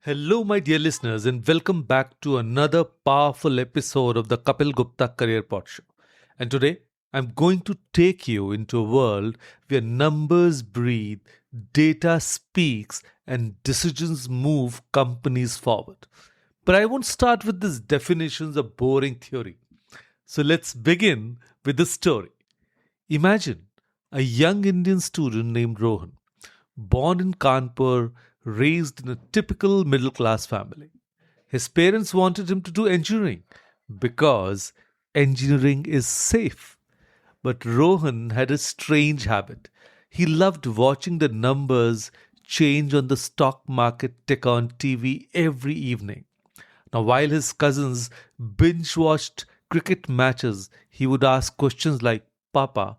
Hello, my dear listeners, and welcome back to another powerful episode of the Kapil Gupta Career Pod Show. And today, I'm going to take you into a world where numbers breathe, data speaks, and decisions move companies forward. But I won't start with these definitions of boring theory. So let's begin with the story. Imagine a young Indian student named Rohan, born in Kanpur, raised in a typical middle class family. His parents wanted him to do engineering because engineering is safe. But Rohan had a strange habit. He loved watching the numbers change on the stock market tick on TV every evening. Now, while his cousins binge watched cricket matches, he would ask questions like, Papa,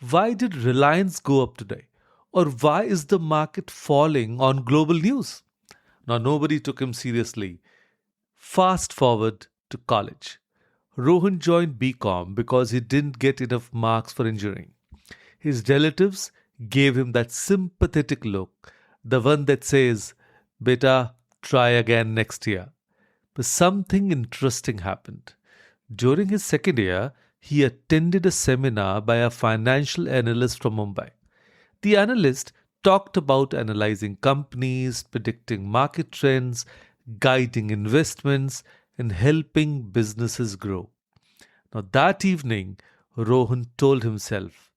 why did Reliance go up today? Or why is the market falling on global news? Now, nobody took him seriously. Fast forward to college. Rohan joined BCom because he didn't get enough marks for engineering. His relatives gave him that sympathetic look, the one that says, Beta, try again next year. But something interesting happened. During his second year, he attended a seminar by a financial analyst from Mumbai. The analyst talked about analyzing companies, predicting market trends, guiding investments, and helping businesses grow. Now, that evening, Rohan told himself,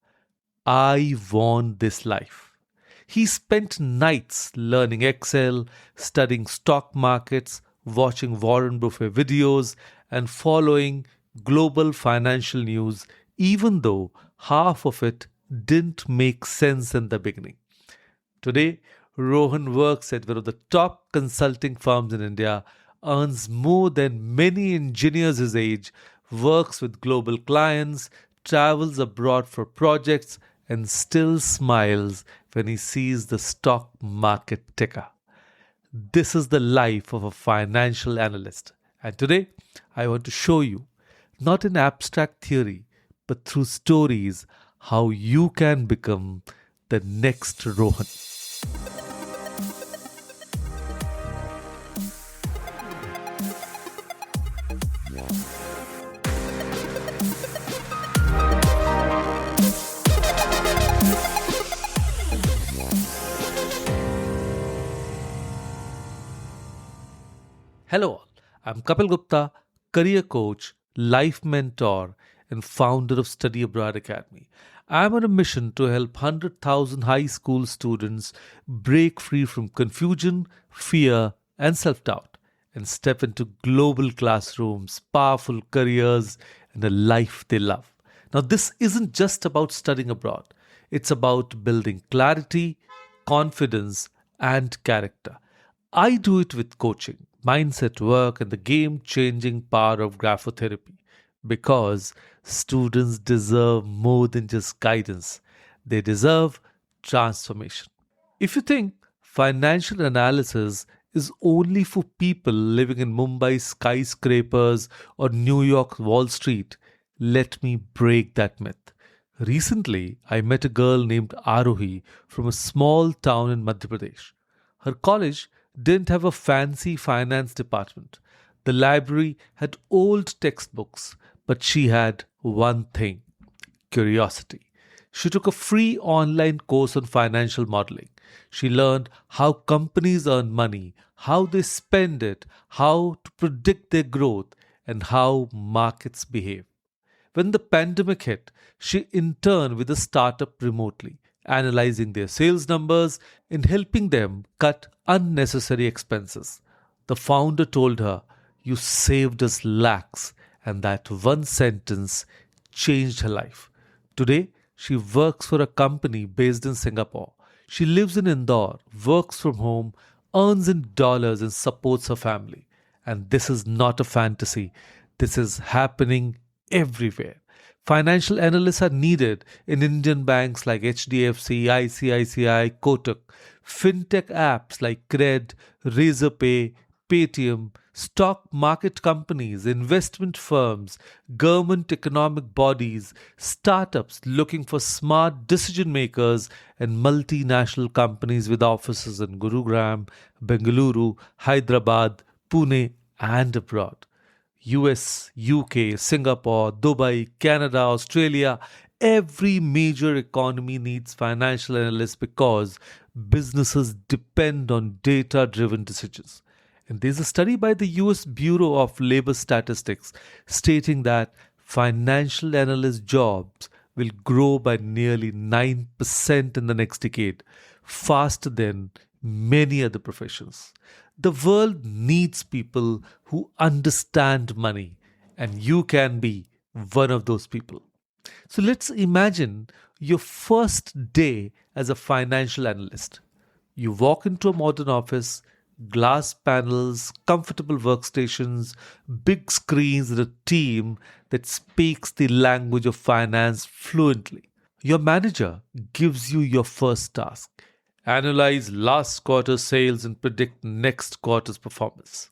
I want this life. He spent nights learning Excel, studying stock markets, watching Warren Buffett videos, and following global financial news, even though half of it didn't make sense in the beginning. Today, Rohan works at one of the top consulting firms in India, earns more than many engineers his age, works with global clients, travels abroad for projects, and still smiles when he sees the stock market ticker. This is the life of a financial analyst. And today, I want to show you, not in abstract theory, but through stories, how you can become the next Rohan. Hello, all. I'm Kapil Gupta, career coach, life mentor, and founder of Study Abroad Academy. I'm on a mission to help 100,000 high school students break free from confusion, fear, and self doubt and step into global classrooms, powerful careers, and a life they love. Now, this isn't just about studying abroad, it's about building clarity, confidence, and character. I do it with coaching, mindset work, and the game changing power of graphotherapy because students deserve more than just guidance, they deserve transformation. If you think financial analysis is only for people living in Mumbai skyscrapers or New York Wall Street, let me break that myth. Recently, I met a girl named Arohi from a small town in Madhya Pradesh. Her college didn't have a fancy finance department. The library had old textbooks, but she had one thing: curiosity. She took a free online course on financial modeling. She learned how companies earn money, how they spend it, how to predict their growth, and how markets behave. When the pandemic hit, she interned with a startup remotely, analyzing their sales numbers and helping them cut unnecessary expenses. The founder told her, You saved us lakhs, and that one sentence changed her life. Today, she works for a company based in Singapore. She lives in Indore, works from home, earns in dollars, and supports her family. And this is not a fantasy. This is happening everywhere. Financial analysts are needed in Indian banks like HDFC, ICICI, Kotak, fintech apps like Cred, Razorpay, Paytm, stock market companies, investment firms, government economic bodies, startups looking for smart decision makers, and multinational companies with offices in Gurugram, Bengaluru, Hyderabad, Pune, and abroad. US, UK, Singapore, Dubai, Canada, Australia, every major economy needs financial analysts because businesses depend on data driven decisions. And there's a study by the US Bureau of Labor Statistics stating that financial analyst jobs will grow by nearly 9% in the next decade, faster than many other professions. The world needs people who understand money, and you can be one of those people. So let's imagine your first day as a financial analyst. You walk into a modern office, glass panels, comfortable workstations, big screens, and a team that speaks the language of finance fluently. Your manager gives you your first task: analyze last quarter's sales and predict next quarter's performance.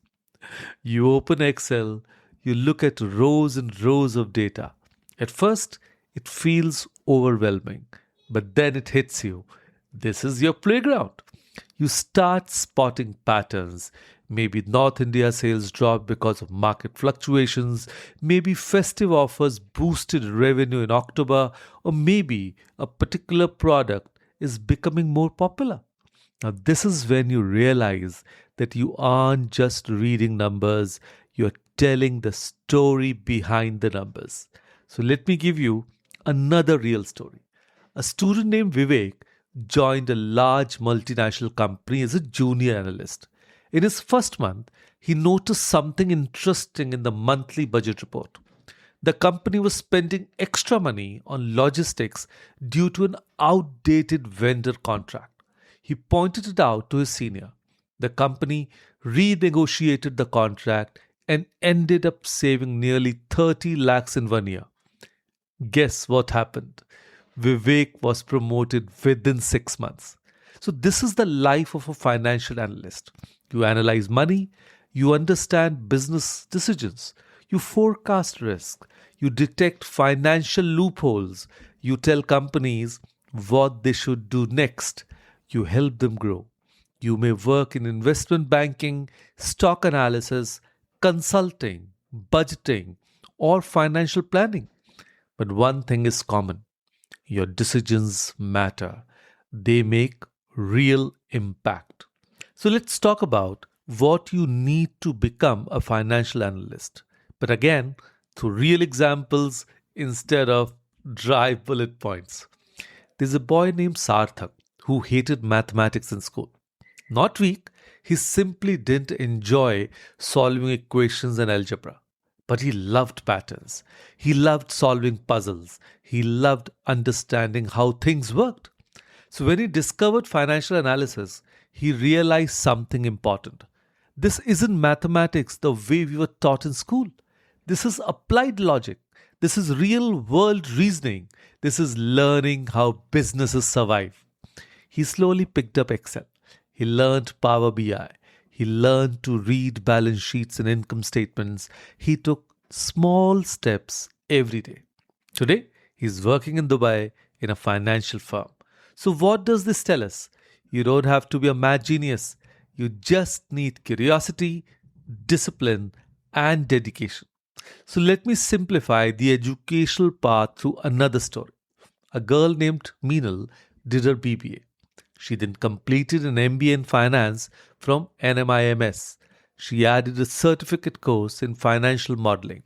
You open Excel, you look at rows and rows of data. At first, it feels overwhelming, but then it hits you. This is your playground. You start spotting patterns. Maybe North India sales dropped because of market fluctuations, maybe festive offers boosted revenue in October, or maybe a particular product is becoming more popular. Now, this is when you realize that you aren't just reading numbers, you're telling the story behind the numbers. So, let me give you another real story. A student named Vivek joined a large multinational company as a junior analyst. In his first month, he noticed something interesting in the monthly budget report. The company was spending extra money on logistics due to an outdated vendor contract. He pointed it out to his senior. The company renegotiated the contract and ended up saving nearly 30 lakhs in 1 year. Guess what happened? Vivek was promoted within 6 months. So, this is the life of a financial analyst. You analyze money, you understand business decisions, you forecast risk, you detect financial loopholes, you tell companies what they should do next, you help them grow. You may work in investment banking, stock analysis, consulting, budgeting, or financial planning. But one thing is common: your decisions matter, they make real impact. So let's talk about what you need to become a financial analyst. But again, through real examples instead of dry bullet points. There's a boy named Sarthak who hated mathematics in school. Not weak, he simply didn't enjoy solving equations and algebra. But he loved patterns. He loved solving puzzles. He loved understanding how things worked. So when he discovered financial analysis, he realized something important. This isn't mathematics the way we were taught in school. This is applied logic. This is real world reasoning. This is learning how businesses survive. He slowly picked up Excel. He learned Power BI. He learned to read balance sheets and income statements. He took small steps every day. Today, he's working in Dubai in a financial firm. So, what does this tell us? You don't have to be a mad genius. You just need curiosity, discipline, and dedication. So, let me simplify the educational path through another story. A girl named Meenal did her BBA. She then completed an MBA in finance from NMIMS. She added a certificate course in financial modeling.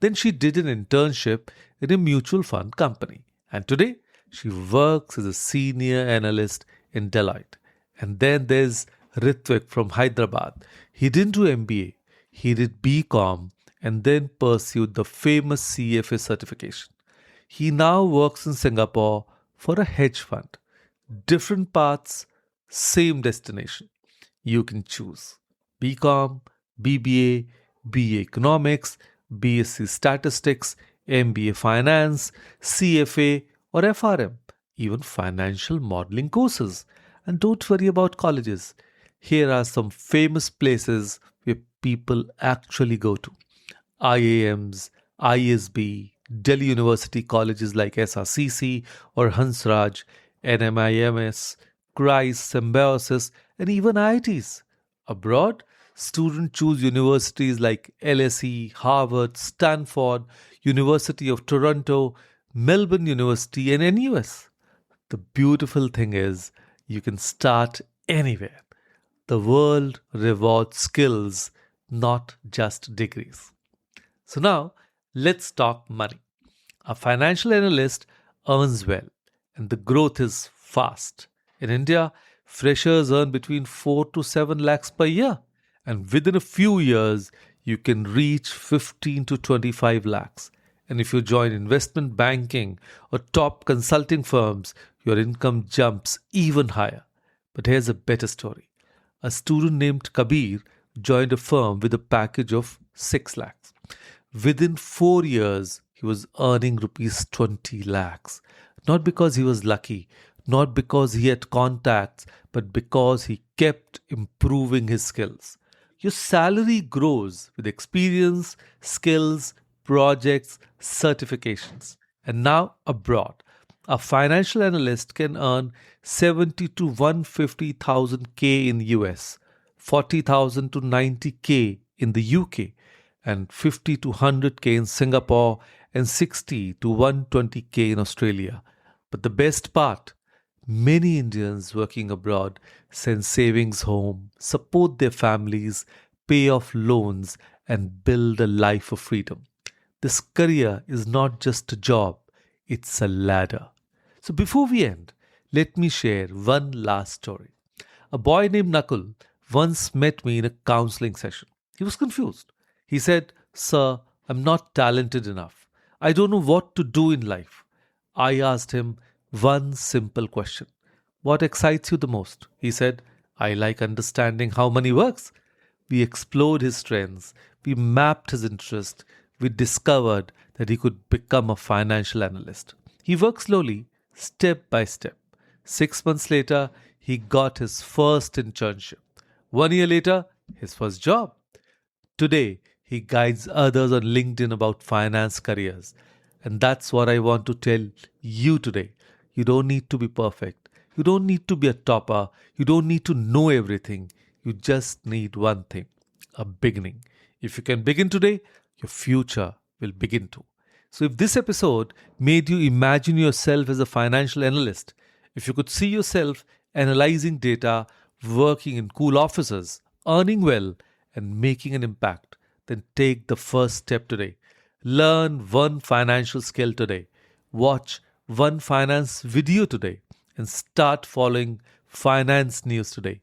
Then she did an internship in a mutual fund company. And today, she works as a senior analyst in Deloitte. And then there's Ritvik from Hyderabad. He didn't do MBA, he did BCom and then pursued the famous CFA certification. He now works in Singapore for a hedge fund. Different paths, same destination. You can choose BCom, BBA, BA Economics, BSc Statistics, MBA Finance, CFA, or FRM, even financial modeling courses. And don't worry about colleges. Here are some famous places where people actually go to. IAMs, ISB, Delhi University colleges like SRCC or Hansraj, NMIMS, CRISE, Symbiosis, and even IITs. Abroad, students choose universities like LSE, Harvard, Stanford, University of Toronto, Melbourne University, and NUS. The beautiful thing is, you can start anywhere. The world rewards skills, not just degrees. So now, let's talk money. A financial analyst earns well, and the growth is fast. In India, freshers earn between 4 to 7 lakhs per year, and within a few years, you can reach 15 to 25 lakhs. And if you join investment banking or top consulting firms, your income jumps even higher. But here's a better story. A student named Kabir joined a firm with a package of 6 lakhs. Within 4 years, he was earning rupees 20 lakhs. Not because he was lucky, not because he had contacts, but because he kept improving his skills. Your salary grows with experience, skills, projects, certifications. And now abroad, a financial analyst can earn 70 to 150,000 K in US, 40,000 to 90K in the UK, and 50 to 100K in Singapore, and 60 to 120K in Australia. But the best part, many Indians working abroad send savings home, support their families, pay off loans, and build a life of freedom. This career is not just a job, it's a ladder. So before we end, let me share one last story. A boy named Nakul once met me in a counseling session. He was confused. He said, "Sir, I'm not talented enough. I don't know what to do in life." I asked him one simple question. "What excites you the most?" He said, "I like understanding how money works." We explored his strengths. We mapped his interest. We discovered that he could become a financial analyst. He worked slowly, step by step. 6 months later, he got his first internship. 1 year later, his first job. Today, he guides others on LinkedIn about finance careers. And that's what I want to tell you today. You don't need to be perfect. You don't need to be a topper. You don't need to know everything. You just need one thing, a beginning. If you can begin today, your future will begin too. So if this episode made you imagine yourself as a financial analyst, if you could see yourself analyzing data, working in cool offices, earning well, and making an impact, then take the first step today. Learn one financial skill today. Watch one finance video today. And start following finance news today.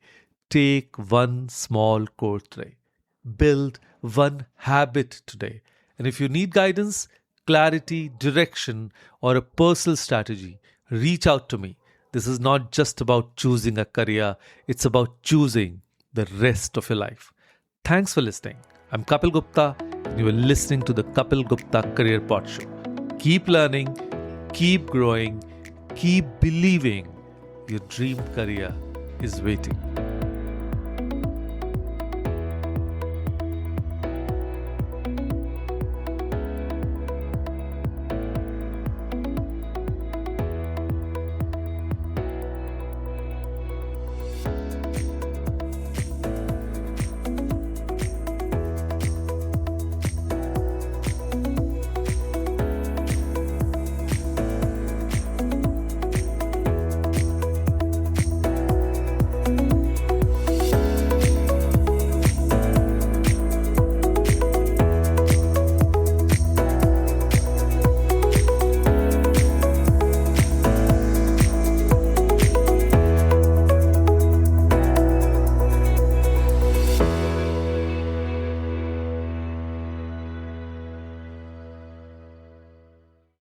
Take one small course today. Build one habit today. And if you need guidance, clarity, direction, or a personal strategy, reach out to me. This is not just about choosing a career, it's about choosing the rest of your life. Thanks for listening. I'm Kapil Gupta, and you are listening to the Kapil Gupta Career Pod Show. Keep learning, keep growing, keep believing your dream career is waiting.